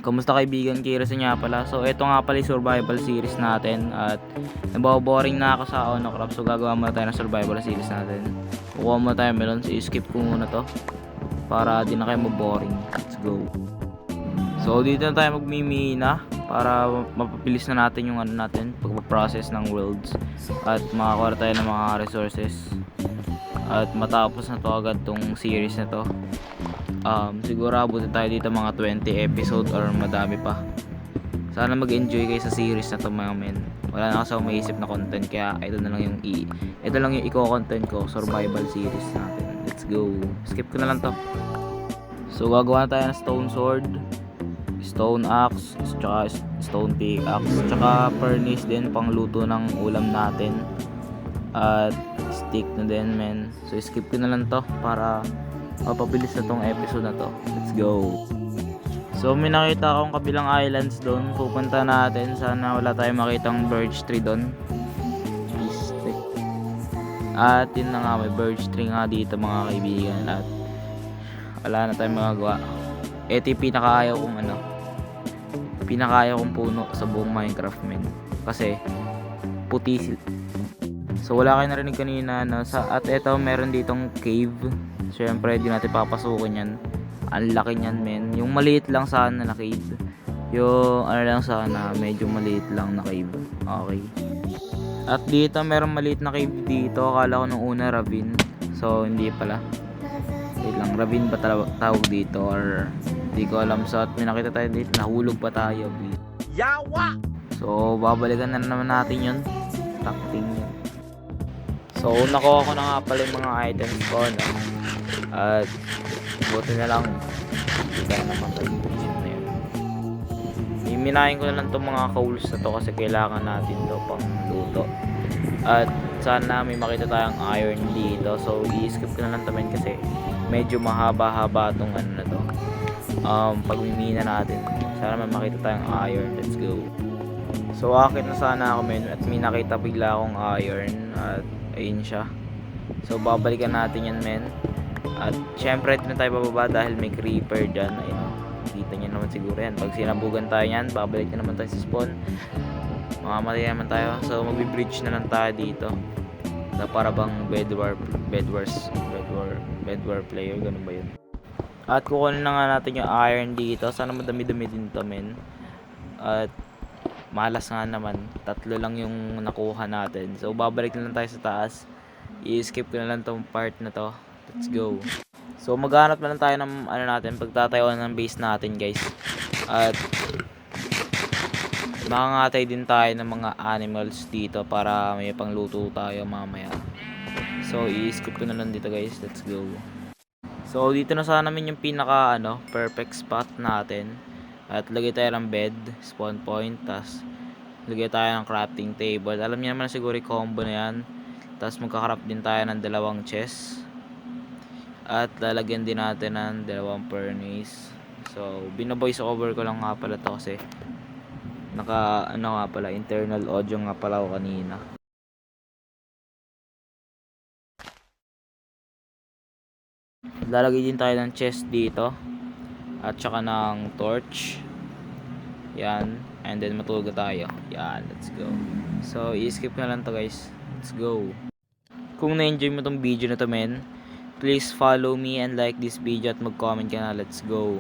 Kamusta kaibigan, Kiros nga pala. So ito nga pala yung survival series natin at nababoring na ako sa Onocraft. So gagawa muna tayo ng survival series natin. Kukuha muna tayo melon. So skip ko muna to para di na kayo maboring. Let's go. So dito na tayo magmimina para mapabilis na natin yung ano natin, pagpaprocess ng worlds at makakuha tayo ng mga resources at matapos na to agad tong series na to. Siguro abutin tayo dito mga 20 episode or madami pa. Sana mag-enjoy kayo sa series na to mga men. Wala na kasi ako maisip na content kaya ito lang yung i-content ko, survival series natin. Let's go. Skip ko na lang to. So gagawa na tayo ng stone sword, stone axe, tsaka stone pickaxe, tsaka furnace din pang luto ng ulam natin. At stick na din men. So skip ko na lang to para mapabilis na tong episode na to. Let's go. So may nakita akong kabilang islands doon. Pupunta natin. Sana wala tayong makitang birch tree doon. At yun na nga, may birch tree nga dito mga kaibigan. At wala na tayong magagawa. Ito yung pinakaayaw kong puno sa buong Minecraft men. Kasi puti. So wala kayo narinig kanina no? At eto meron ditong cave. Siyempre di natin papasukin yan. Ang laki niyan men. Yung maliit lang sana na cave. Yung ano lang sana, medyo maliit lang na cave. Okay. At dito meron maliit na cave dito. Akala ko nung una ravine. So hindi pala. Wait lang, ravine ba tawag dito or hindi ko alam. So at may nakita tayo dito, nahulog pa tayo. Yawa! So babalikan na naman natin yun. Takting yun. So nakuha ko na nga pala yung mga items ko no? At buti na lang hindi tayo namatay na yun. Iminahin ko na lang itong mga coals na to kasi kailangan natin to pang luto. At sana may makita tayong iron dito. So i-skip ko na lang to men kasi medyo mahaba-haba itong ano na to. Pagmimina natin sana may makita tayong iron. Let's go. So akin na sana ako men at may nakita bigla akong iron at ayun siya. So babalikan natin yan men. At syempre ito na tayo bababa dahil may creeper dyan. Ayun, kita nyo naman siguro yan. Pag sinabugan tayo yan, babalik na naman tayo sa spawn. Mamamatay naman tayo. So magbi-bridge na lang tayo dito na para bang bedwar player. Ganun ba yun? At kukunin na nga natin yung iron dito. Sana madami-dami din to men. At malas nga naman, 3 lang yung nakuha natin. So babalik na lang tayo sa taas. I-skip ko na lang tong part na to. Let's go. So maghanap na lang tayo ng ano natin, pagtatayuan ng base natin guys. At makangatay din tayo ng mga animals dito para may pangluto tayo mamaya. So i-skip ko na lang dito guys. Let's go. So dito na sana namin yung pinaka perfect spot natin. At lagay tayo ng bed, spawn point, tas lagay tayo ng crafting table. Alam niyo naman siguro yung combo na yan. Tas magka-craft din tayo ng 2 chests. At lalagyan din natin ng 2 furnace. So bino-voice over ko lang nga pala to kasi naka nga pala, internal audio nga pala ako kanina. Lalagay din tayo ng chest dito at saka ng torch. Yan, and then matulog tayo. Yan, let's go. So i-skip na lang to guys. Let's go. Kung na-enjoy mo tong video na to men, please follow me and like this video at mag-comment ka na. Let's go.